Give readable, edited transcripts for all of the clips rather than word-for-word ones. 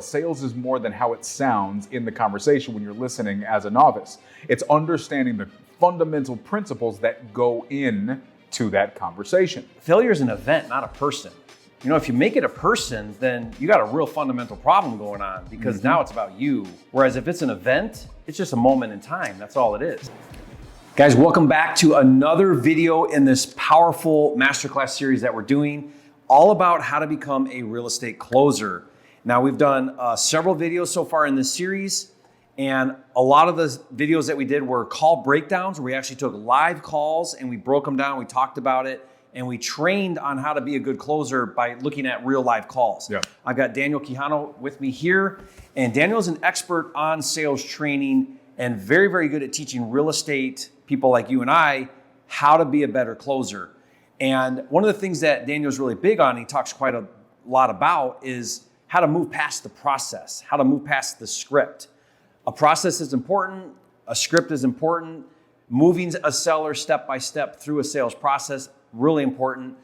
Sales is more than how it sounds in the conversation when you're listening as a novice. It's understanding the fundamental principles that go in to that conversation. Failure is an event, not a person. You know, if you make it a person, then you got a real fundamental problem going on because now it's about you. Whereas if it's an event, it's just a moment in time. That's all it is. Guys, welcome back to another video in this powerful masterclass series that we're doing, all about how to become a real estate closer. Now, we've done several videos so far in this series, and a lot of the videos that we did were call breakdowns, where we actually took live calls and we broke them down, we talked about it, and we trained on how to be a good closer by looking at real live calls. Yeah. I've got Daniel Quijano with me here, and Daniel's an expert on sales training and very, very good at teaching real estate people like you and I how to be a better closer. And one of the things that Daniel's really big on, he talks quite a lot about, is how to move past the process, how to move past the script. A process is important, a script is important, moving a seller step by step through a sales process, really important.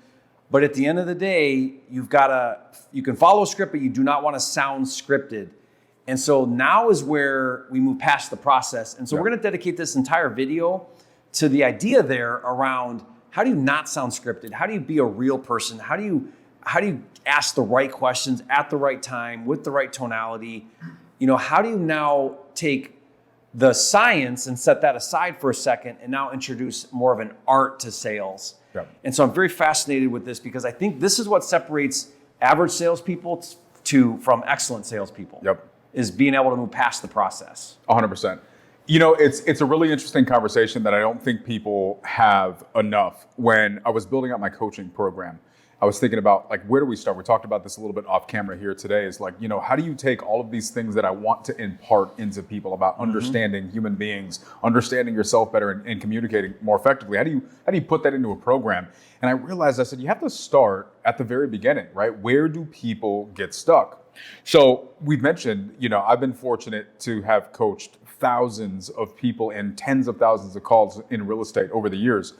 But at the end of the day, you can follow a script, but you do not want to sound scripted. And so now is where we move past the process. And so we're going to dedicate this entire video to the idea there around how do you not sound scripted? How do you be a real person? How do you ask the right questions at the right time with the right tonality? You know, how do you now take the science and set that aside for a second and now introduce more of an art to sales? Yep. And so I'm very fascinated with this because I think this is what separates average salespeople from excellent salespeople. Yep. Is being able to move past the process. 100%. You know, it's a really interesting conversation that I don't think people have enough. When I was building out my coaching program, I was thinking about, like, where do we start? We talked about this a little bit off camera here today. Is like, you know, how do you take all of these things that I want to impart into people about understanding human beings, understanding yourself better, and communicating more effectively? How do you put that into a program? And I realized, I said, you have to start at the very beginning, right? Where do people get stuck? So we've mentioned, you know, I've been fortunate to have coached thousands of people and tens of thousands of calls in real estate over the years.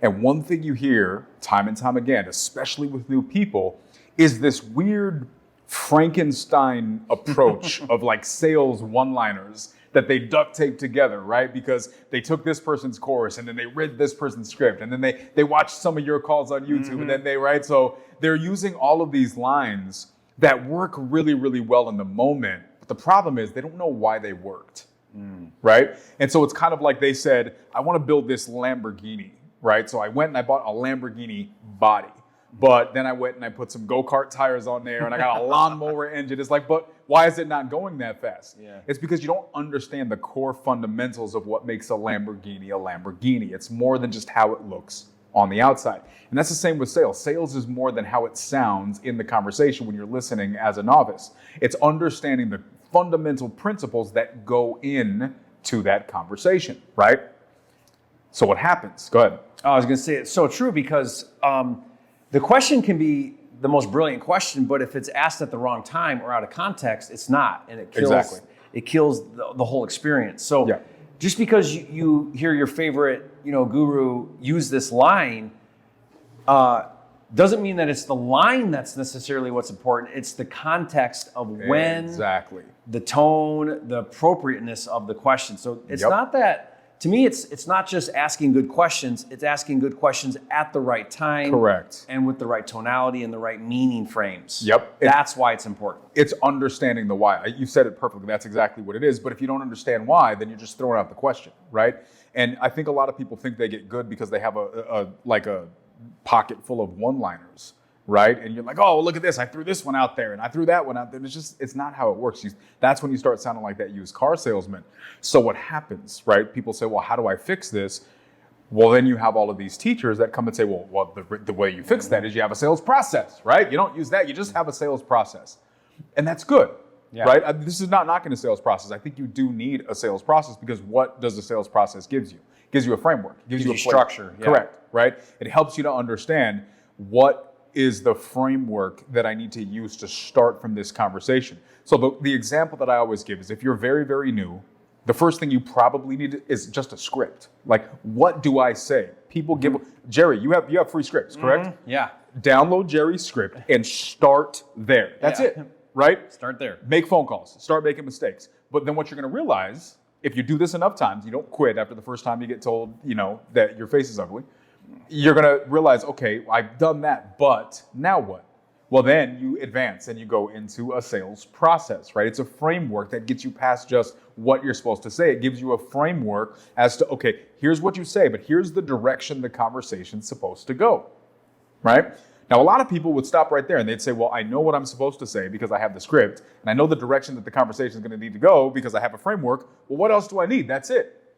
And one thing you hear time and time again, especially with new people, is this weird Frankenstein approach of like sales one-liners that they duct tape together, right? Because they took this person's course and then they read this person's script and then they watched some of your calls on YouTube and then right? So they're using all of these lines that work really, really well in the moment. But the problem is they don't know why they worked, right? And so it's kind of like they said, I want to build this Lamborghini, right? So I went and I bought a Lamborghini body, but then I went and I put some go-kart tires on there and I got a lawnmower engine. It's like, but why is it not going that fast? Yeah. It's because you don't understand the core fundamentals of what makes a Lamborghini a Lamborghini. It's more than just how it looks on the outside. And that's the same with sales. Sales is more than how it sounds in the conversation when you're listening as a novice. It's understanding the fundamental principles that go in to that conversation, right? So what happens? Go ahead. I was going to say it's so true because the question can be the most brilliant question, but if it's asked at the wrong time or out of context, it's not, and it kills the whole experience. So just because you hear your favorite, you know, guru use this line, doesn't mean that it's the line that's necessarily what's important. It's the context of when, the tone, the appropriateness of the question. So it's not that. To me, it's not just asking good questions. It's asking good questions at the right time. Correct. And with the right tonality and the right meaning frames. Yep. That's why it's important. It's understanding the why. You said it perfectly. That's exactly what it is. But if you don't understand why, then you're just throwing out the question, right? And I think a lot of people think they get good because they have a pocket full of one-liners, right? And you're like, oh, look at this. I threw this one out there and I threw that one out there. It's not how it works. That's when you start sounding like that used car salesman. So what happens, right? People say, well, how do I fix this? Well, then you have all of these teachers that come and say, well, the way you fix that is you have a sales process, right? You don't use that. You just have a sales process. And that's good, right? This is not knocking a sales process. I think you do need a sales process because what does the sales process gives you? It gives you a framework. It gives you a structure. Correct, right? It helps you to understand what is the framework that I need to use to start from this conversation. So the example that I always give is if you're very, very new, the first thing you probably need is just a script. Like, what do I say? People give, Jerry, you have free scripts, correct? Yeah. Download Jerry's script and start there. That's it. right? Start there. Make phone calls, start making mistakes. But then what you're going to realize, if you do this enough times, you don't quit after the first time you get told, that your face is ugly. You're going to realize, okay, I've done that, but now what? Well, then you advance and you go into a sales process, right? It's a framework that gets you past just what you're supposed to say. It gives you a framework as to, okay, here's what you say, but here's the direction the conversation's supposed to go, right? Now, a lot of people would stop right there and they'd say, well, I know what I'm supposed to say because I have the script, and I know the direction that the conversation is going to need to go because I have a framework. Well, what else do I need? That's it.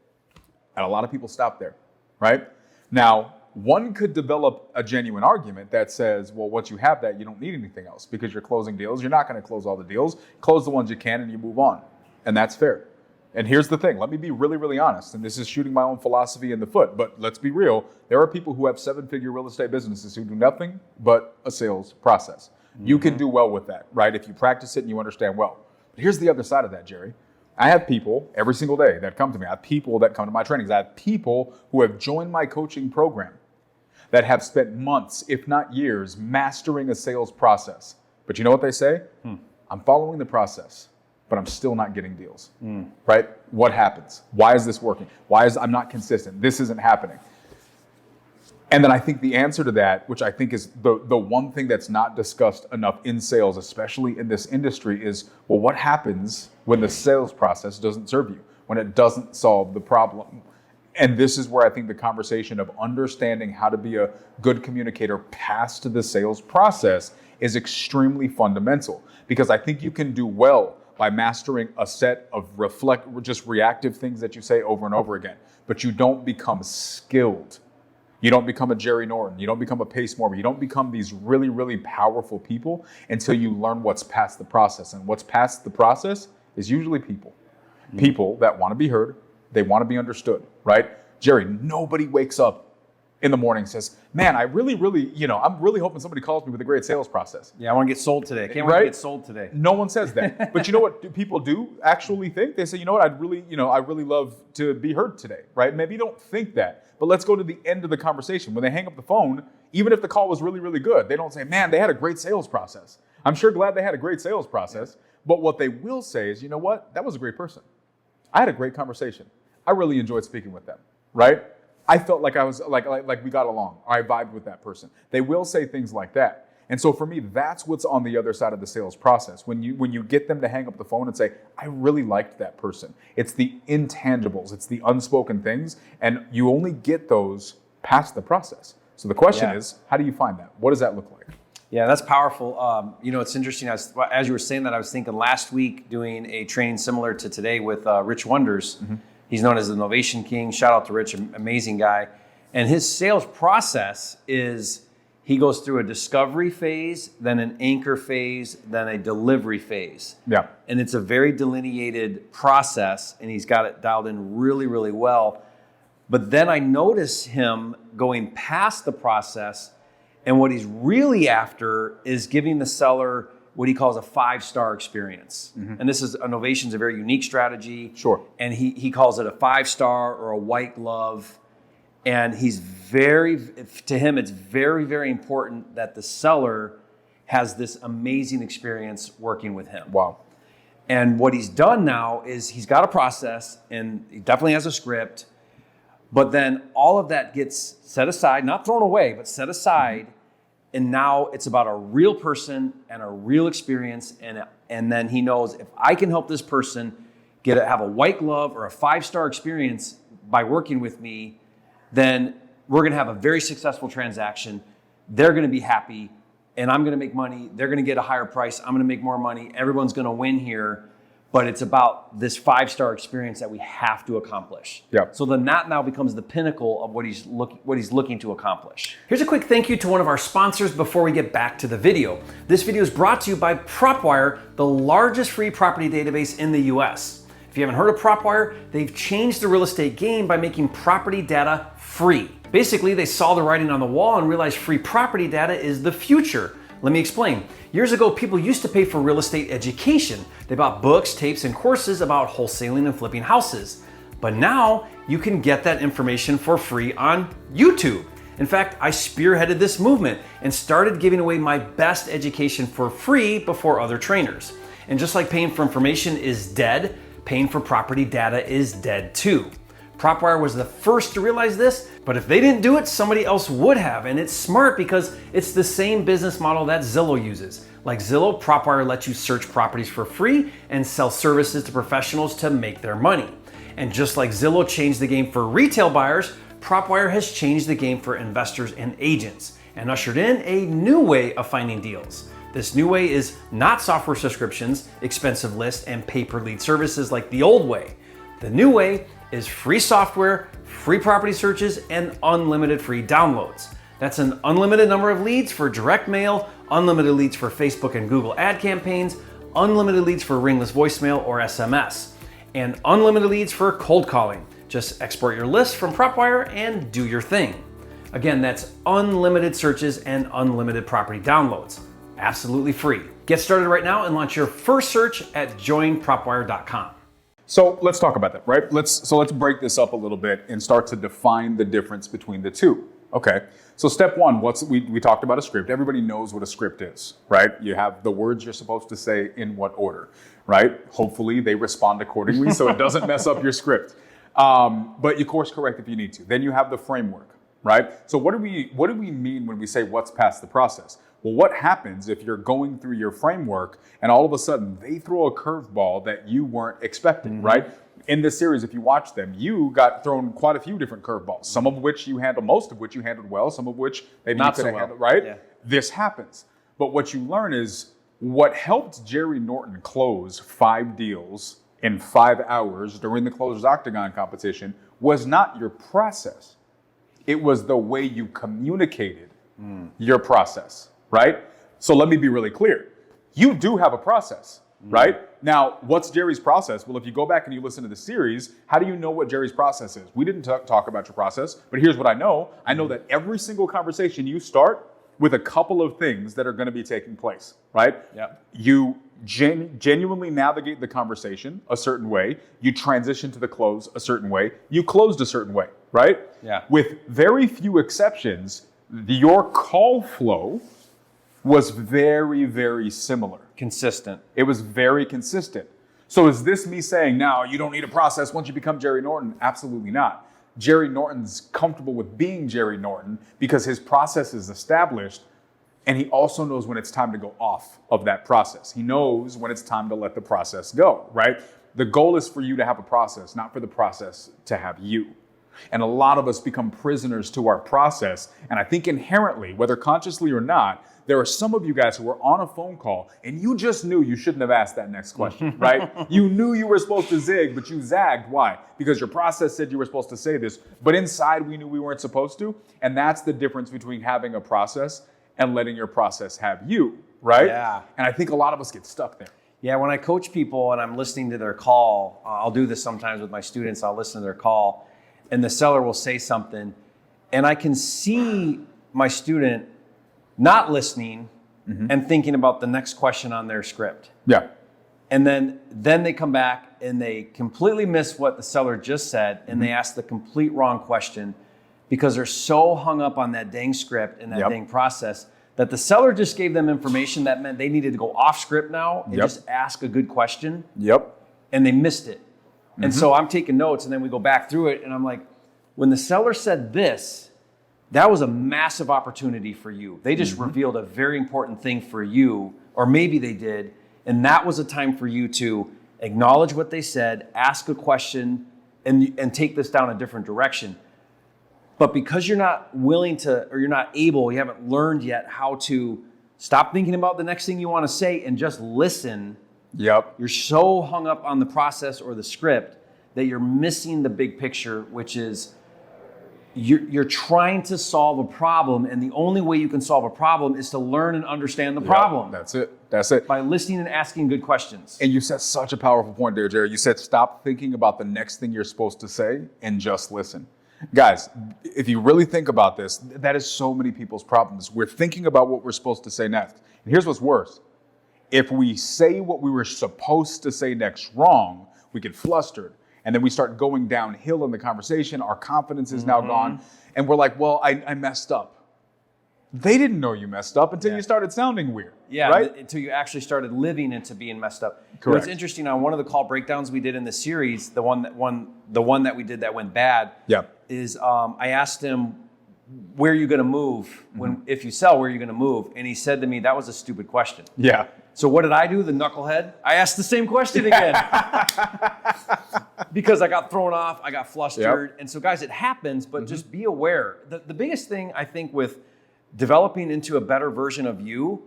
And a lot of people stop there, right? Now, one could develop a genuine argument that says, well, once you have that, you don't need anything else because you're closing deals. You're not going to close all the deals. Close the ones you can and you move on. And that's fair. And here's the thing. Let me be really, really honest. And this is shooting my own philosophy in the foot. But let's be real. There are people who have 7-figure real estate businesses who do nothing but a sales process. Mm-hmm. You can do well with that, right? If you practice it and you understand well. But here's the other side of that, Jerry. I have people every single day that come to me. I have people that come to my trainings. I have people who have joined my coaching program that have spent months, if not years, mastering a sales process. But you know what they say? I'm following the process, but I'm still not getting deals, right? What happens? Why is this working? I'm not consistent? This isn't happening. And then I think the answer to that, which I think is the one thing that's not discussed enough in sales, especially in this industry, is, well, what happens when the sales process doesn't serve you, when it doesn't solve the problem? And this is where I think the conversation of understanding how to be a good communicator past the sales process is extremely fundamental, because I think you can do well by mastering a set of just reactive things that you say over and over again, but you don't become skilled. You don't become a Jerry Norton. You don't become a Pace Morby. You don't become these really, really powerful people until you learn what's past the process. And what's past the process is usually people. People that want to be heard. They want to be understood, right? Jerry, nobody wakes up in the morning and says, man, I'm really hoping somebody calls me with a great sales process. Yeah, I want to get sold today. Can't wait to get sold today. No one says that. But you know what people do actually think? They say, you know what, I really love to be heard today, right? Maybe you don't think that, but let's go to the end of the conversation. When they hang up the phone, even if the call was really, really good, they don't say, man, they had a great sales process. I'm sure glad they had a great sales process. But what they will say is, you know what, that was a great person. I had a great conversation. I really enjoyed speaking with them, right? I felt like I was like we got along. I vibed with that person. They will say things like that. And so for me, that's what's on the other side of the sales process. When you get them to hang up the phone and say, I really liked that person. It's the intangibles. It's the unspoken things. And you only get those past the process. So the question is, how do you find that? What does that look like? Yeah, that's powerful. It's interesting. As you were saying that, I was thinking last week doing a training similar to today with Rich Wonders. Mm-hmm. He's known as the Innovation King. Shout out to Rich, amazing guy. And his sales process is he goes through a discovery phase, then an anchor phase, then a delivery phase. Yeah. And it's a very delineated process, and he's got it dialed in really, really well. But then I notice him going past the process, and what he's really after is giving the seller what he calls a 5-star experience. Mm-hmm. And this is Innovation's a very unique strategy. Sure. And he calls it a 5-star or a white glove. And to him, it's very, very important that the seller has this amazing experience working with him. Wow. And what he's done now is he's got a process, and he definitely has a script, but then all of that gets set aside, not thrown away, but set aside. Mm-hmm. And now it's about a real person and a real experience. And then he knows, if I can help this person have a white glove or a 5-star experience by working with me, then we're going to have a very successful transaction. They're going to be happy, and I'm going to make money. They're going to get a higher price. I'm going to make more money. Everyone's going to win here. But it's about this 5-star experience that we have to accomplish. Yeah. So then that now becomes the pinnacle of what he's looking to accomplish. Here's a quick thank you to one of our sponsors before we get back to the video. This video is brought to you by PropWire, the largest free property database in the US. If you haven't heard of PropWire, they've changed the real estate game by making property data free. Basically, they saw the writing on the wall and realized free property data is the future. Let me explain. Years ago, people used to pay for real estate education. They bought books, tapes, and courses about wholesaling and flipping houses. But now you can get that information for free on YouTube. In fact, I spearheaded this movement and started giving away my best education for free before other trainers. And just like paying for information is dead, paying for property data is dead too. PropWire was the first to realize this, but if they didn't do it, somebody else would have. And it's smart because it's the same business model that Zillow uses. Like Zillow, PropWire lets you search properties for free and sell services to professionals to make their money. And just like Zillow changed the game for retail buyers, PropWire has changed the game for investors and agents and ushered in a new way of finding deals. This new way is not software subscriptions, expensive lists, and pay-per-lead services like the old way. The new way is free software, free property searches, and unlimited free downloads. That's an unlimited number of leads for direct mail, unlimited leads for Facebook and Google ad campaigns, unlimited leads for ringless voicemail or SMS, and unlimited leads for cold calling. Just export your list from PropWire and do your thing. Again, that's unlimited searches and unlimited property downloads. Absolutely free. Get started right now and launch your first search at joinpropwire.com. So let's talk about that, right? Let's break this up a little bit and start to define the difference between the two. Okay. So step one, we talked about a script. Everybody knows what a script is, right? You have the words you're supposed to say in what order, right? Hopefully they respond accordingly so it doesn't mess up your script. But you course correct if you need to. Then you have the framework, right? So what do we mean when we say what's past the process? Well, what happens if you're going through your framework and all of a sudden they throw a curveball that you weren't expecting, right? In this series, if you watch them, you got thrown quite a few different curveballs, some of which you handled, most of which you handled well, some of which maybe not you could so have well. handled, right? Yeah. This happens. But what you learn is what helped Jerry Norton close 5 deals in 5 hours during the Closers Octagon competition was not your process. It was the way you communicated your process, right? So let me be really clear. You do have a process, right? Now, what's Jerry's process? Well, if you go back and you listen to the series, how do you know what Jerry's process is? We didn't talk about your process, but here's what I know. I know that every single conversation you start with a couple of things that are going to be taking place, right? Yeah. You genuinely navigate the conversation a certain way. You transition to the close a certain way. You closed a certain way, right? Yeah. With very few exceptions, your call flow was very, very similar. Consistent. It was very consistent. So is this me saying now you don't need a process once you become Jerry Norton? Absolutely not. Jerry Norton's comfortable with being Jerry Norton because his process is established, and he also knows when it's time to go off of that process. He knows when it's time to let the process go, right? The goal is for you to have a process, not for the process to have you. And a lot of us become prisoners to our process. And I think inherently, whether consciously or not, there are some of you guys who were on a phone call and you just knew you shouldn't have asked that next question, right? You knew you were supposed to zig, but you zagged. Why? Because your process said you were supposed to say this, but inside we knew we weren't supposed to. And that's the difference between having a process and letting your process have you, right? Yeah. And I think a lot of us get stuck there. Yeah, when I coach people and I'm listening to their call, I'll do this sometimes with my students. I'll listen to their call and the seller will say something and I can see my student not listening and thinking about the next question on their script. Yeah. And then they come back and they completely miss what the seller just said and they ask the complete wrong question because they're so hung up on that dang script and that dang process that the seller just gave them information that meant they needed to go off script now and just ask a good question. Yep. And they missed it. And so I'm taking notes and then we go back through it and I'm like, when the seller said this, that was a massive opportunity for you. They just revealed a very important thing for you, or maybe they did. And that was a time for you to acknowledge what they said, ask a question, and take this down a different direction. But because you're not willing to, or you're not able, you haven't learned yet how to stop thinking about the next thing you want to say and just listen. Yep. You're so hung up on the process or the script that you're missing the big picture, which is you're trying to solve a problem, and the only way you can solve a problem is to learn and understand the problem. That's it. By listening and asking good questions. And you said such a powerful point there, Jerry. You said stop thinking about the next thing you're supposed to say and just listen. Guys, if you really think about this, that is so many people's problems. We're thinking about what we're supposed to say next. And here's what's worse. If we say what we were supposed to say next wrong, we get flustered And then we start going downhill in the conversation. Our confidence is now gone. And we're like, well, I messed up. They didn't know you messed up until you started sounding weird. Yeah, right? Until you actually started living into being messed up. Correct. It's interesting, on one of the call breakdowns we did in the series, the one that we did that went bad, is I asked him, where are you going to move? If you sell, where are you going to move? And he said to me, that was a stupid question. Yeah. So what did I do, the knucklehead? I asked the same question again. Because I got thrown off, I got flustered. Yep. And so guys, it happens, but just be aware. The biggest thing I think with developing into a better version of you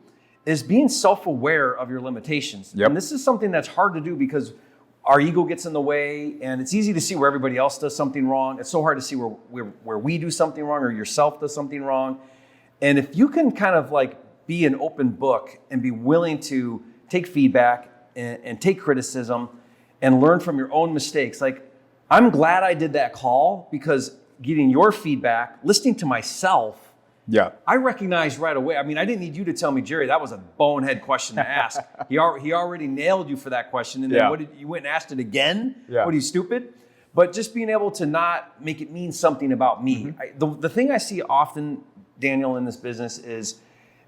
is being self-aware of your limitations. Yep. And this is something that's hard to do because our ego gets in the way, and it's easy to see where everybody else does something wrong. It's so hard to see where we do something wrong or yourself does something wrong. And if you can kind of like be an open book and be willing to take feedback and take criticism and learn from your own mistakes. Like, I'm glad I did that call, because getting your feedback, listening to myself, I recognized right away. I mean, I didn't need you to tell me, Jerry, that was a bonehead question to ask. He already nailed you for that question. And then you went and asked it again? What are you, stupid? But just being able to not make it mean something about me. The thing I see often, Daniel, in this business is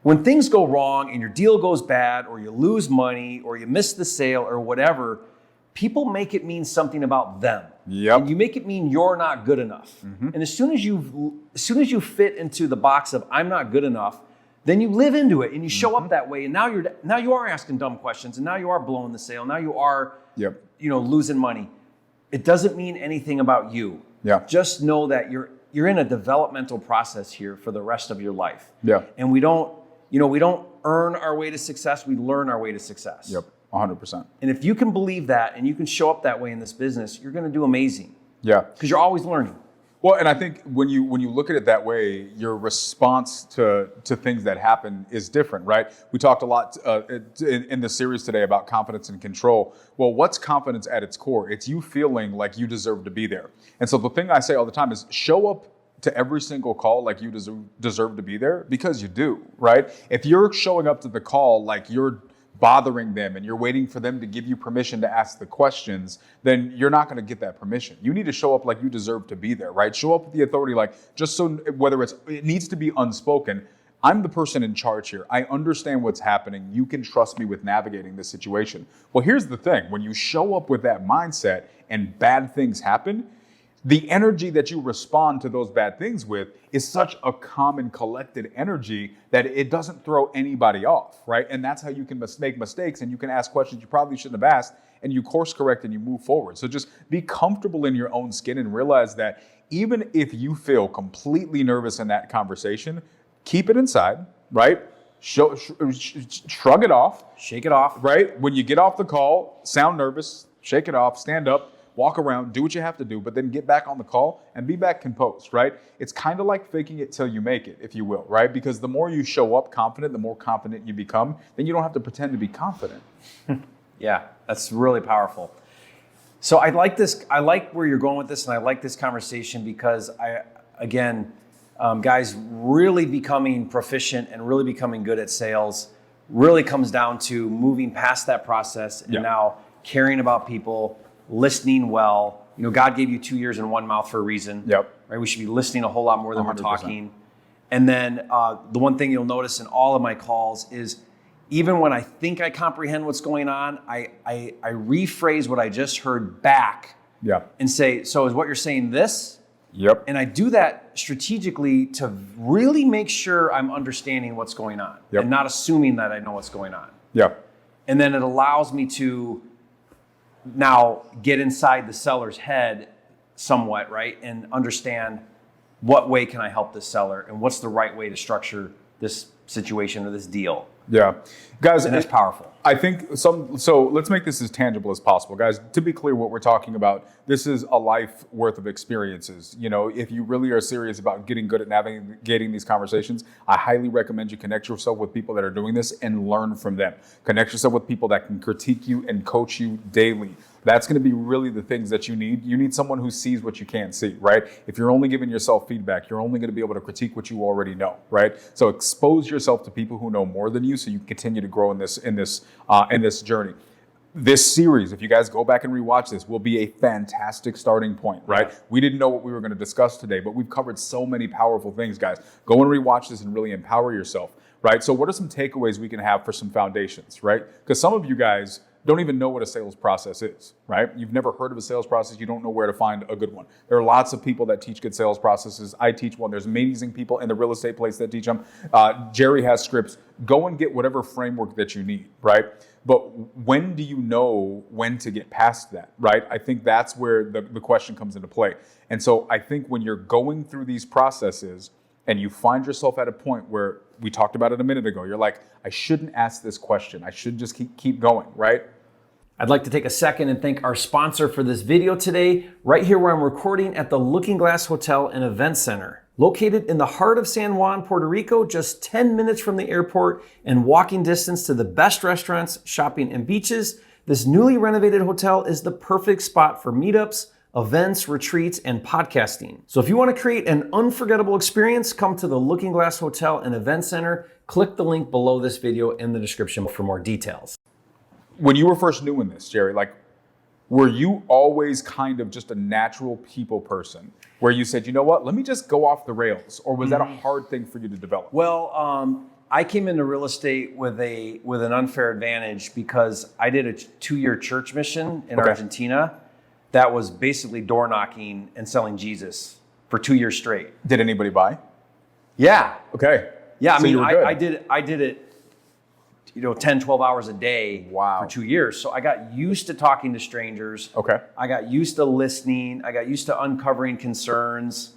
when things go wrong and your deal goes bad, or you lose money, or you miss the sale, or whatever, people make it mean something about them. And you make it mean you're not good enough. And as soon as you fit into the box of I'm not good enough, then you live into it and you show up that way. And now you are asking dumb questions, and now you are blowing the sale. Now you are losing money. It doesn't mean anything about you. Just know that you're in a developmental process here for the rest of your life. And we don't earn our way to success, we learn our way to success. 100%. And if you can believe that and you can show up that way in this business, you're going to do amazing. Because you're always learning. Well, and I think when you look at it that way, your response to things that happen is different, right? We talked a lot in the series today about confidence and control. Well, what's confidence at its core? It's you feeling like you deserve to be there. And so the thing I say all the time is show up to every single call like you deserve to be there, because you do, right? If you're showing up to the call like you're bothering them and you're waiting for them to give you permission to ask the questions, then you're not going to get that permission. You need to show up like you deserve to be there, right? Show up with the authority, like, just so whether it needs to be unspoken, I'm the person in charge here. I understand what's happening. You can trust me with navigating this situation. Well, here's the thing. When you show up with that mindset and bad things happen, the energy that you respond to those bad things with is such a calm and collected energy that it doesn't throw anybody off, right? And that's how you can make mistakes, and you can ask questions you probably shouldn't have asked, and you course correct and you move forward. So just be comfortable in your own skin and realize that even if you feel completely nervous in that conversation, keep it inside, right? Shrug it off. Shake it off. Right? When you get off the call, sound nervous, shake it off, stand up, walk around, do what you have to do, but then get back on the call and be back composed, right? It's kind of like faking it till you make it, if you will, right? Because the more you show up confident, the more confident you become, then you don't have to pretend to be confident. Yeah, that's really powerful. So I like this. I like where you're going with this, and I like this conversation because guys, really becoming proficient and really becoming good at sales really comes down to moving past that process and now caring about people, listening well. God gave you 2 ears and one mouth for a reason. Right? We should be listening a whole lot more than 100%. We're talking. And then the one thing you'll notice in all of my calls is even when I think I comprehend what's going on, I rephrase what I just heard back and say, so is what you're saying this? And I do that strategically to really make sure I'm understanding what's going on and not assuming that I know what's going on. And then it allows me to now get inside the seller's head somewhat, right? And understand what way can I help this seller and what's the right way to structure this situation or this deal. Guys, and that's powerful. I think so let's make this as tangible as possible. Guys, to be clear, what we're talking about, this is a life worth of experiences. If you really are serious about getting good at navigating these conversations, I highly recommend you connect yourself with people that are doing this and learn from them. Connect yourself with people that can critique you and coach you daily. That's going to be really the things that you need. You need someone who sees what you can't see, right? If you're only giving yourself feedback, you're only going to be able to critique what you already know, right? So expose yourself to people who know more than you, so you can continue to grow in this journey. This series, if you guys go back and rewatch this, will be a fantastic starting point, right? Yeah. We didn't know what we were going to discuss today, but we've covered so many powerful things, guys. Go and rewatch this and really empower yourself, right? So what are some takeaways we can have for some foundations, right? Because some of you guys don't even know what a sales process is, right? You've never heard of a sales process. You don't know where to find a good one. There are lots of people that teach good sales processes. I teach one. There's amazing people in the real estate place that teach them. Jerry has scripts. Go and get whatever framework that you need, right? But when do you know when to get past that, right? I think that's where the question comes into play. And so I think when you're going through these processes and you find yourself at a point where we talked about it a minute ago, you're like, I shouldn't ask this question. I should just keep going, right? I'd like to take a second and thank our sponsor for this video today, right here where I'm recording at the Looking Glass Hotel and Event Center. Located in the heart of San Juan, Puerto Rico, just 10 minutes from the airport and walking distance to the best restaurants, shopping, and beaches, this newly renovated hotel is the perfect spot for meetups, events, retreats, and podcasting. So if you want to create an unforgettable experience, come to the Looking Glass Hotel and Event Center. Click the link below this video in the description for more details. When you were first doing this, Jerry, like, were you always kind of just a natural people person where you said, you know what, let me just go off the rails? Or was that a hard thing for you to develop? Well, I came into real estate with an unfair advantage because I did a 2-year church mission in Argentina that was basically door knocking and selling Jesus for 2 years straight. Did anybody buy? Yeah. Okay. Yeah, I So mean, you were good. I did it, 10, 12 hours a day for 2 years. So I got used to talking to strangers. Okay. I got used to listening. I got used to uncovering concerns.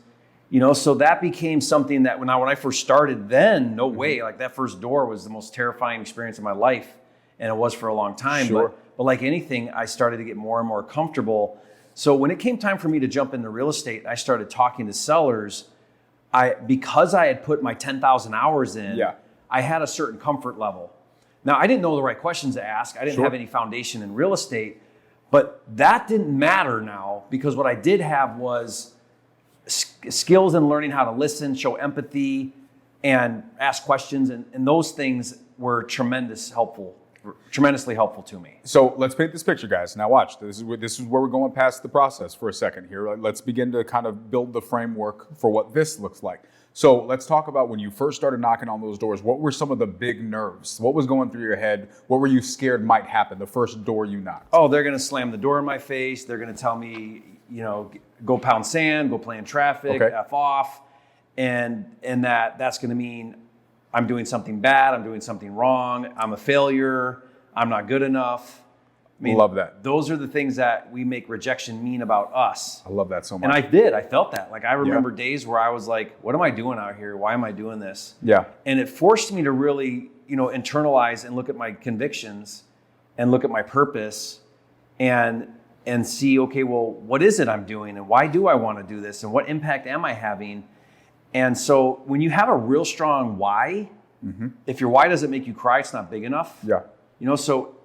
So that became something that when I first started, then no way, like that first door was the most terrifying experience of my life. And it was for a long time. Sure. But like anything, I started to get more and more comfortable. So when it came time for me to jump into real estate, I started talking to sellers. Because I had put my 10,000 hours in, I had a certain comfort level. Now, I didn't know the right questions to ask. I didn't have any foundation in real estate, but that didn't matter now because what I did have was skills in learning how to listen, show empathy, and ask questions. And those things were tremendously helpful to me. So let's paint this picture, guys. Now watch. This is where we're going past the process for a second here. Let's begin to kind of build the framework for what this looks like. So let's talk about when you first started knocking on those doors. What were some of the big nerves? What was going through your head? What were you scared might happen the first door you knocked? Oh, they're going to slam the door in my face. They're going to tell me, go pound sand, go play in traffic, F off. And that's going to mean I'm doing something bad. I'm doing something wrong. I'm a failure. I'm not good enough. I mean, love that. Those are the things that we make rejection mean about us. I love that so much. And I felt that. Like I remember days where I was like, what am I doing out here? Why am I doing this? Yeah. And it forced me to really, internalize and look at my convictions and look at my purpose and see, okay, well, what is it I'm doing? And why do I want to do this? And what impact am I having? And so when you have a real strong why, if your why doesn't make you cry, it's not big enough. Yeah. So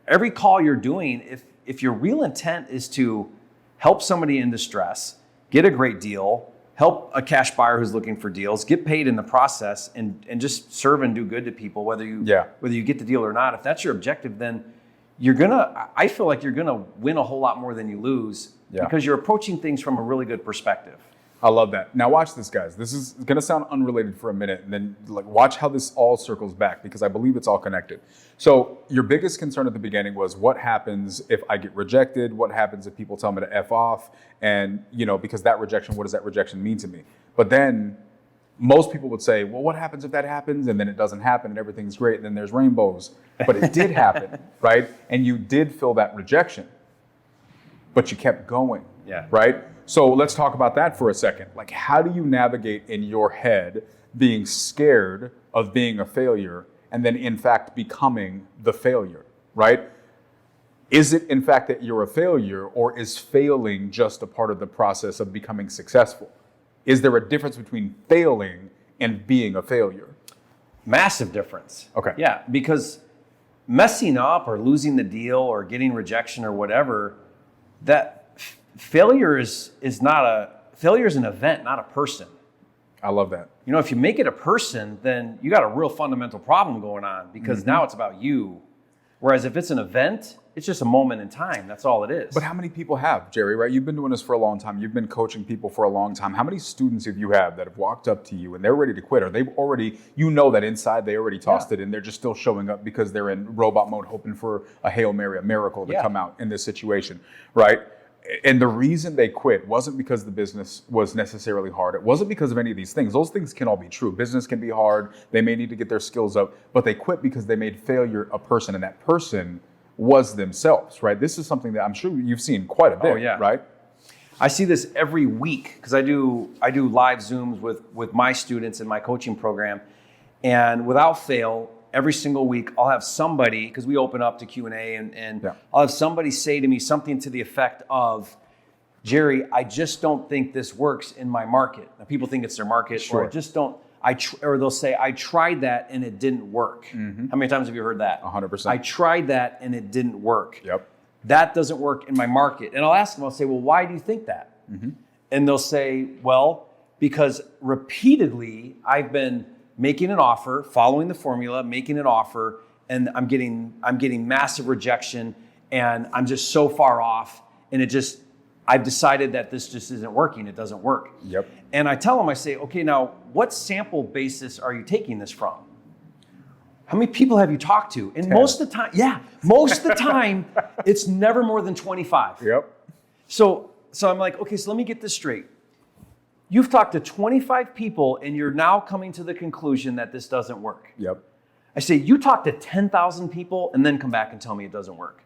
every call you're doing, if your real intent is to help somebody in distress, get a great deal, help a cash buyer who's looking for deals, get paid in the process, and just serve and do good to people, whether you get the deal or not, if that's your objective, then I feel like you're gonna win a whole lot more than you lose because you're approaching things from a really good perspective. I love that. Now watch this, guys. This is going to sound unrelated for a minute, and then watch how this all circles back because I believe it's all connected. So your biggest concern at the beginning was what happens if I get rejected? What happens if people tell me to F off? And, because that rejection, what does that rejection mean to me? But then most people would say, well, what happens if that happens? And then it doesn't happen and everything's great and then there's rainbows. But it did happen, right? And you did feel that rejection, but you kept going, right? So let's talk about that for a second. Like, how do you navigate in your head being scared of being a failure and then in fact becoming the failure, right? Is it in fact that you're a failure, or is failing just a part of the process of becoming successful? Is there a difference between failing and being a failure? Massive difference. Okay. Yeah, because messing up or losing the deal or getting rejection or whatever, that failure is an event, not a person. I love that. If you make it a person, then you got a real fundamental problem going on because now it's about you. Whereas if it's an event, it's just a moment in time. That's all it is. But how many people have, Jerry, right? You've been doing this for a long time. You've been coaching people for a long time. How many students have you had that have walked up to you and they're ready to quit? Or they've already, you know that inside they already tossed it and they're just still showing up because they're in robot mode hoping for a Hail Mary, a miracle to come out in this situation, right? And the reason they quit wasn't because the business was necessarily hard. It wasn't because of any of these things. Those things can all be true. Business can be hard. They may need to get their skills up, but they quit because they made failure a person, and that person was themselves, right? This is something that I'm sure you've seen quite a bit, right? I see this every week because I do live Zooms with my students in my coaching program, and without fail, every single week I'll have somebody, because we open up to Q&A, and I'll have somebody say to me something to the effect of, Jerry, I just don't think this works in my market. Now, people think it's their market, or I just don't. Or they'll say, I tried that and it didn't work. How many times have you heard that? 100%. I tried that and it didn't work. Yep. That doesn't work in my market. And I'll ask them, I'll say, well, why do you think that? And they'll say, well, because repeatedly I've been making an offer, following the formula, making an offer, and I'm getting massive rejection, and I'm just so far off, and I've decided that this just isn't working. It doesn't work. Yep. And I tell them, I say, okay, now what sample basis are you taking this from? How many people have you talked to? And 10. most of the time, it's never more than 25. Yep. So I'm like, okay, so let me get this straight. You've talked to 25 people and you're now coming to the conclusion that this doesn't work. Yep. I say, you talk to 10,000 people and then come back and tell me it doesn't work.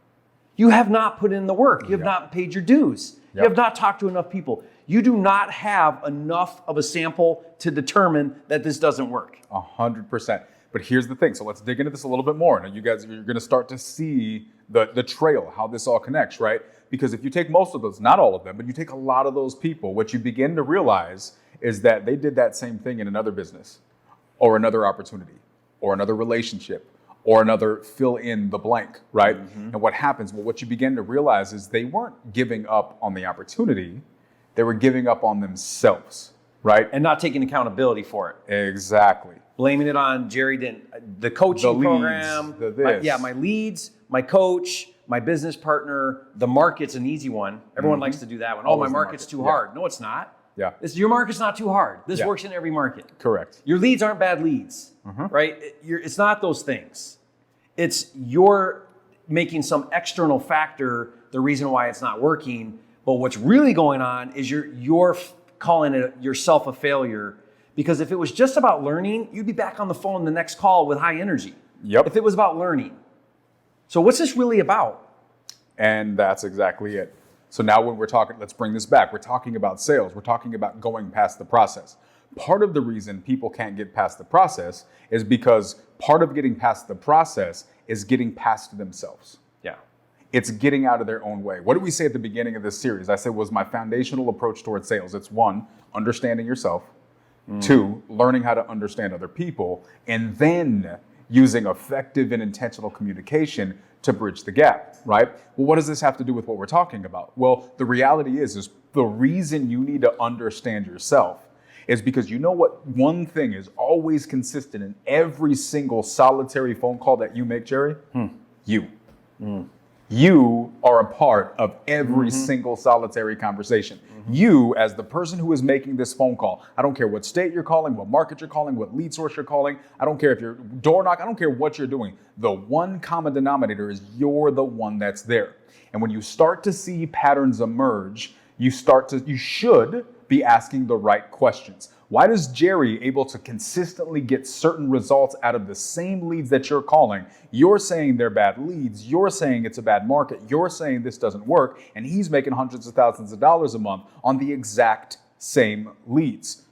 You have not put in the work. You have not paid your dues. You have not talked to enough people. You do not have enough of a sample to determine that this doesn't work. 100%. But here's the thing. So let's dig into this a little bit more. Now, you guys, you're going to start to see the trail, how this all connects, right? Because if you take most of those, not all of them, but you take a lot of those people, what you begin to realize is that they did that same thing in another business or another opportunity or another relationship or another fill in the blank, right? And what happens? Well, what you begin to realize is they weren't giving up on the opportunity. They were giving up on themselves, right? And not taking accountability for it. Exactly. Blaming it on Jerry didn't, the coaching program, my leads, my coach, my business partner. The market's an easy one. Everyone likes to do that one. Oh, my market's too hard. No, it's not. Yeah. Your market's not too hard. This works in every market. Correct. Your leads aren't bad leads, right? It's not those things. It's you're making some external factor the reason why it's not working. But what's really going on is you're calling it yourself a failure. Because if it was just about learning, you'd be back on the phone the next call with high energy. Yep. If it was about learning. So what's this really about? And that's exactly it. So now when we're talking, let's bring this back. We're talking about sales. We're talking about going past the process. Part of the reason people can't get past the process is because part of getting past the process is getting past themselves. Yeah. It's getting out of their own way. What did we say at the beginning of this series? I said was my foundational approach towards sales. It's 1, understanding yourself. 2, learning how to understand other people, and then using effective and intentional communication to bridge the gap, right? Well, what does this have to do with what we're talking about? Well, the reality is the reason you need to understand yourself is because you know what one thing is always consistent in every single solitary phone call that you make, Jerry? You. You are a part of every single solitary conversation. You, as the person who is making this phone call, I don't care what state you're calling, what market you're calling, what lead source you're calling. I don't care if you're door knock. I don't care what you're doing. The one common denominator is you're the one that's there. And when you start to see patterns emerge, you should be asking the right questions. Why is Jerry able to consistently get certain results out of the same leads that you're calling? You're saying they're bad leads. You're saying it's a bad market. You're saying this doesn't work. And he's making hundreds of thousands of dollars a month on the exact same leads.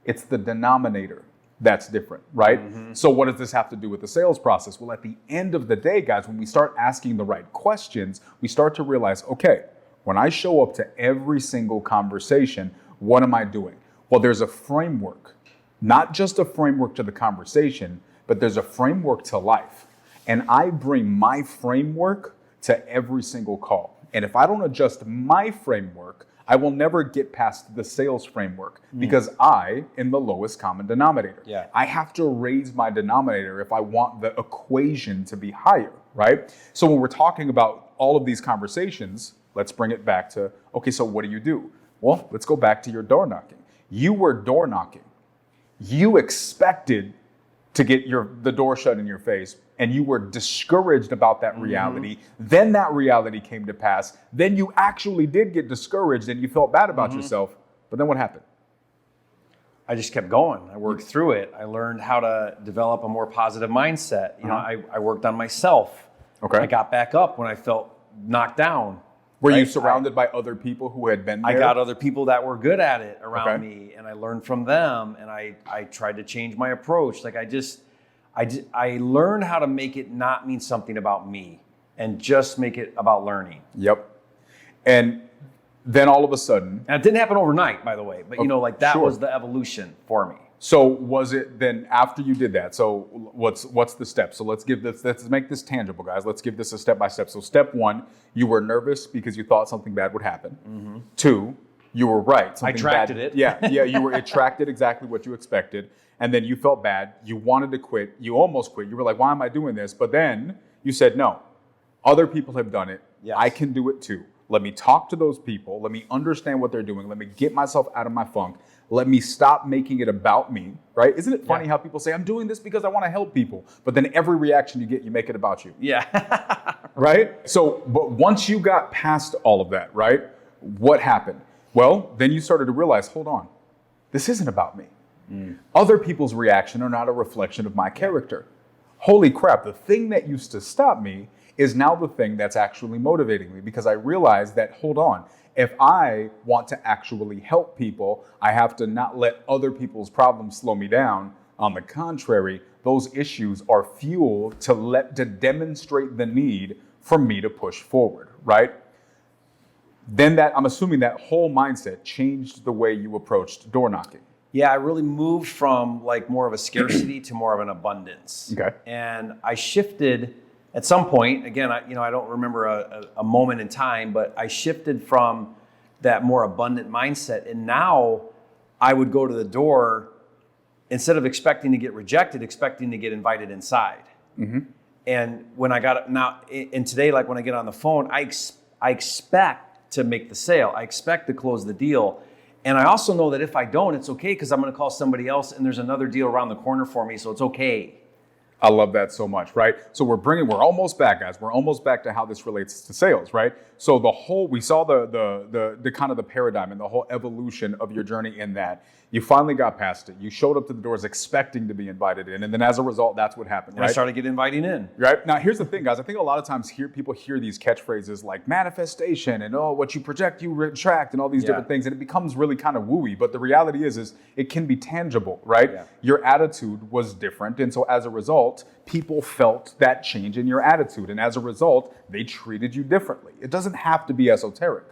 It's the denominator that's different, right? So what does this have to do with the sales process? Well, at the end of the day, guys, when we start asking the right questions, we start to realize, okay, when I show up to every single conversation, what am I doing? Well, there's a framework, not just a framework to the conversation, but there's a framework to life. And I bring my framework to every single call. And if I don't adjust my framework, I will never get past the sales framework because I am the lowest common denominator. Yeah. I have to raise my denominator if I want the equation to be higher, right? So when we're talking about all of these conversations, let's bring it back to, okay, so what do you do? Well, let's go back to your door knocking. You were door knocking. You expected to get the door shut in your face, and you were discouraged about that reality. Then that reality came to pass. Then you actually did get discouraged and you felt bad about yourself. But then what happened? I just kept going. I worked through it. I learned how to develop a more positive mindset. You know, I worked on myself. Okay. I got back up when I felt knocked down. Were you surrounded by other people who had been there? I got other people that were good at it around me, and I learned from them, and I tried to change my approach. Like I learned how to make it not mean something about me and just make it about learning. Yep. And then all of a sudden... And it didn't happen overnight, by the way, but you know, like that was the evolution for me. So was it then after you did that? So what's the step? So let's make this tangible, guys. Let's give this a step by step. So step one, you were nervous because you thought something bad would happen. 2, you were right. I attracted it. Yeah, you attracted exactly what you expected. And then you felt bad. You wanted to quit. You almost quit. You were like, why am I doing this? But then you said, no, other people have done it. Yes. I can do it too. Let me talk to those people. Let me understand what they're doing. Let me get myself out of my funk. Let me stop making it about me, right? Isn't it funny how people say, I'm doing this because I want to help people. But then every reaction you get, you make it about you. Yeah. Right? So, but once you got past all of that, right? What happened? Well, then you started to realize, hold on, this isn't about me. Other people's reaction are not a reflection of my character. Holy crap, the thing that used to stop me is now the thing that's actually motivating me, because I realized that, hold on, if I want to actually help people, I have to not let other people's problems slow me down. On the contrary, those issues are fuel to demonstrate the need for me to push forward, right? Then I'm assuming that whole mindset changed the way you approached door knocking. Yeah, I really moved from like more of a scarcity to more of an abundance. Okay. And I shifted at some point, again, I don't remember a moment in time, but I shifted from that more abundant mindset. And now I would go to the door, instead of expecting to get rejected, expecting to get invited inside. And when I got now, and today, like when I get on the phone, I expect to make the sale. I expect to close the deal. And I also know that if I don't, it's okay, because I'm going to call somebody else and there's another deal around the corner for me. So it's okay. I love that so much, right? So we're almost back, guys. We're almost back to how this relates to sales, right? So we saw the kind of the paradigm and the whole evolution of your journey in that. You finally got past it. You showed up to the doors expecting to be invited in. And then as a result, that's what happened, And right? I started getting invited in. Right? Now, here's the thing, guys. I think a lot of times people hear these catchphrases like manifestation and, what you project, you attract, and all these different things. And it becomes really kind of wooey. But the reality is it can be tangible, right? Yeah. Your attitude was different. And so as a result, people felt that change in your attitude. And as a result, they treated you differently. It doesn't have to be esoteric.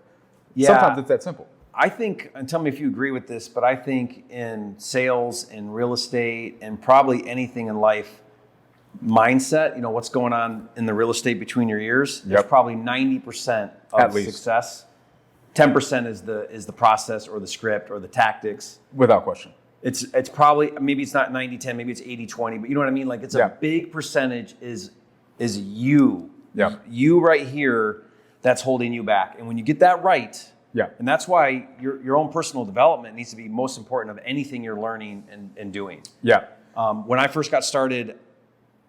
Yeah. Sometimes it's that simple. I think, and tell me if you agree with this, but I think in sales, in real estate, and probably anything in life, mindset, what's going on in the real estate between your ears, there's probably 90% of success. 10% is the process or the script or the tactics. Without question. It's probably, maybe it's not 90-10, maybe it's 80-20, but you know what I mean? Like it's a big percentage is you. Yeah. You right here, that's holding you back. And when you get that right, and that's why your own personal development needs to be most important of anything you're learning and doing. Yeah. When I first got started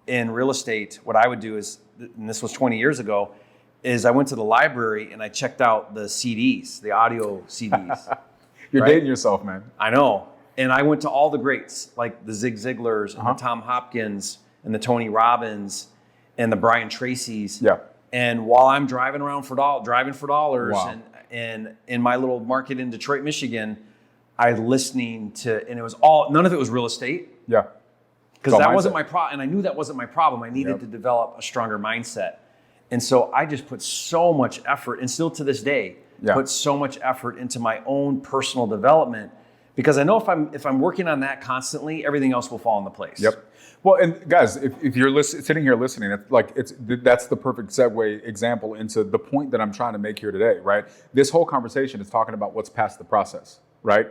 in real estate, what I would do is, and this was 20 years ago, is I went to the library and I checked out the CDs, the audio CDs. You're dating yourself, man. I know. And I went to all the greats, like the Zig Ziglars and the Tom Hopkins and the Tony Robbins and the Brian Tracys. Yeah. And while I'm driving around driving for dollars, and in my little market in Detroit, Michigan, I listening to, and it was none of it was real estate. Yeah. Because that wasn't my problem. And I knew that wasn't my problem. I needed to develop a stronger mindset. And so I just put so much effort, and still to this day, put so much effort into my own personal development, because I know if I'm working on that constantly, everything else will fall into place. Yep. Well, and guys, if you're sitting here listening, that's the perfect segue example into the point that I'm trying to make here today, right? This whole conversation is talking about what's past the process, right?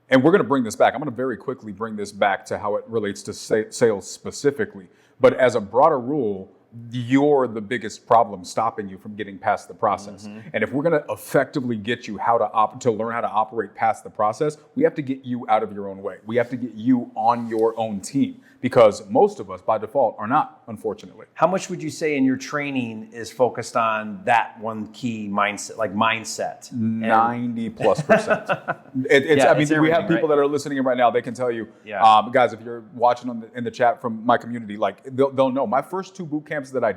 And we're going to bring this back. I'm going to very quickly bring this back to how it relates to sales specifically. But as a broader rule, you're the biggest problem stopping you from getting past the process. And if we're going to effectively get you to learn how to operate past the process, we have to get you out of your own way. We have to get you on your own team, because most of us by default are not, unfortunately. How much would you say in your training is focused on that one key mindset, like mindset? 90+%. I mean, we have people that are listening in right now. They can tell you, guys, if you're watching in the chat from my community, like they'll know my first 2 boot camps that I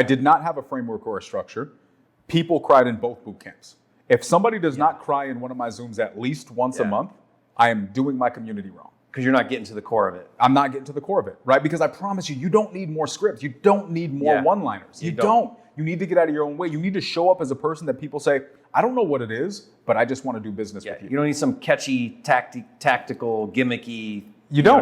did not have a framework or a structure. People cried in both boot camps. If somebody does not cry in one of my Zooms at least once a month, I am doing my community wrong. Because you're not getting to the core of it. I'm not getting to the core of it, right? Because I promise you, you don't need more scripts. You don't need more one-liners. You don't. You need to get out of your own way. You need to show up as a person that people say, I don't know what it is, but I just want to do business with you. You don't need some catchy, tactical, gimmicky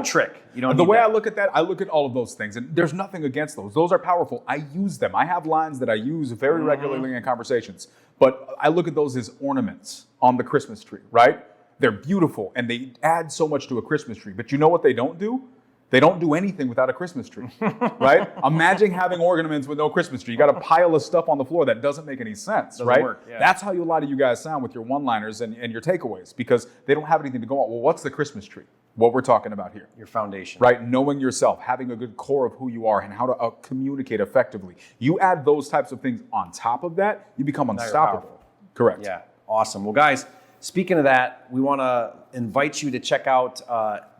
trick. You don't the need way that. I look at that, I look at all of those things, and there's nothing against those. Those are powerful. I use them. I have lines that I use very regularly in conversations, but I look at those as ornaments on the Christmas tree, right? They're beautiful and they add so much to a Christmas tree. But you know what they don't do? They don't do anything without a Christmas tree, right? Imagine having ornaments with no Christmas tree. You got a pile of stuff on the floor that doesn't make any sense, right? Work, yeah. That's how a lot of you guys sound with your one-liners and your takeaways, because they don't have anything to go on. Well, what's the Christmas tree? What we're talking about here. Your foundation. Right? Knowing yourself, having a good core of who you are and how to communicate effectively. You add those types of things on top of that, you become unstoppable. Correct. Yeah. Awesome. Well, guys, speaking of that, we want to invite you to check out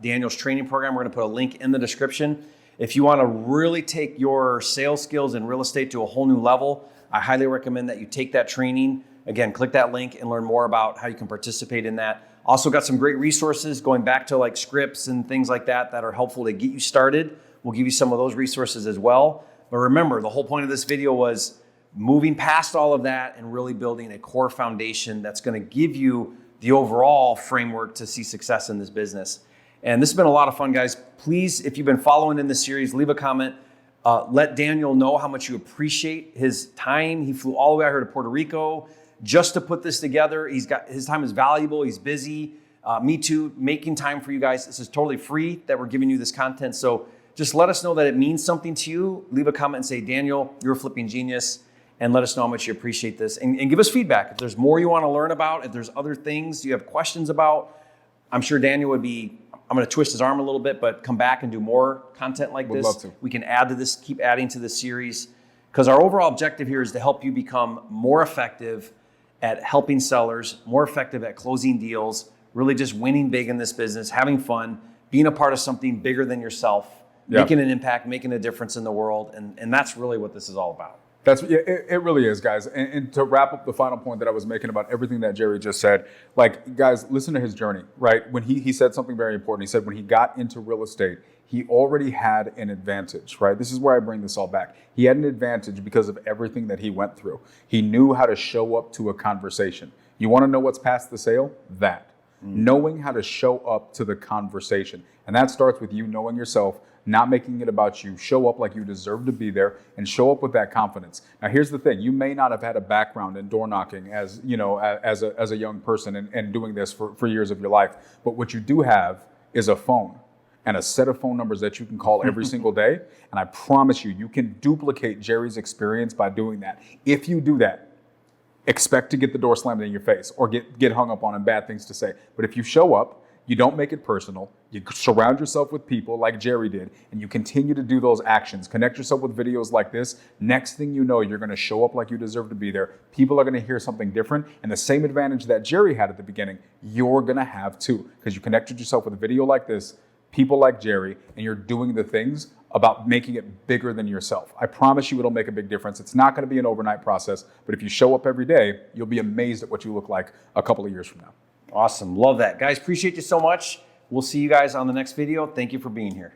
Daniel's training program. We're going to put a link in the description. If you want to really take your sales skills in real estate to a whole new level, I highly recommend that you take that training. Again, click that link and learn more about how you can participate in that. Also got some great resources going back to like scripts and things like that that are helpful to get you started. We'll give you some of those resources as well. But remember, the whole point of this video was moving past all of that and really building a core foundation that's going to give you the overall framework to see success in this business. And this has been a lot of fun, guys. Please, if you've been following in this series, leave a comment. Let Daniel know how much you appreciate his time. He flew all the way out here to Puerto Rico just to put this together. His time is valuable. He's busy. Me too, making time for you guys. This is totally free that we're giving you this content. So just let us know that it means something to you. Leave a comment and say, Daniel, you're a flipping genius. And let us know how much you appreciate this. And give us feedback. If there's more you want to learn about, if there's other things you have questions about, I'm sure Daniel would be, I'm going to twist his arm a little bit, but come back and do more content like this. Would love to. We can add to this, keep adding to this series. Because our overall objective here is to help you become more effective at helping sellers, more effective at closing deals, really just winning big in this business, having fun, being a part of something bigger than yourself, making an impact, making a difference in the world. And that's really what this is all about. It really is, guys. And to wrap up the final point that I was making about everything that Jerry just said, like, guys, listen to his journey, right? When he said something very important. He said when he got into real estate, he already had an advantage, right? This is where I bring this all back. He had an advantage because of everything that he went through. He knew how to show up to a conversation. You want to know what's past the sale? That. Knowing how to show up to the conversation. And that starts with you knowing yourself, not making it about you. Show up like you deserve to be there and show up with that confidence. Now, here's the thing. You may not have had a background in door knocking as a young person and doing this for years of your life. But what you do have is a phone and a set of phone numbers that you can call every single day. And I promise you, you can duplicate Jerry's experience by doing that. If you do that, expect to get the door slammed in your face or get hung up on and bad things to say. But if you show up, you don't make it personal, you surround yourself with people like Jerry did, and you continue to do those actions, connect yourself with videos like this, next thing you know, you're going to show up like you deserve to be there. People are going to hear something different, and the same advantage that Jerry had at the beginning, you're going to have too, because you connected yourself with a video like this, people like Jerry, and you're doing the things about making it bigger than yourself. I promise you it'll make a big difference. It's not going to be an overnight process, but if you show up every day, you'll be amazed at what you look like a couple of years from now. Awesome. Love that. Guys, appreciate you so much. We'll see you guys on the next video. Thank you for being here.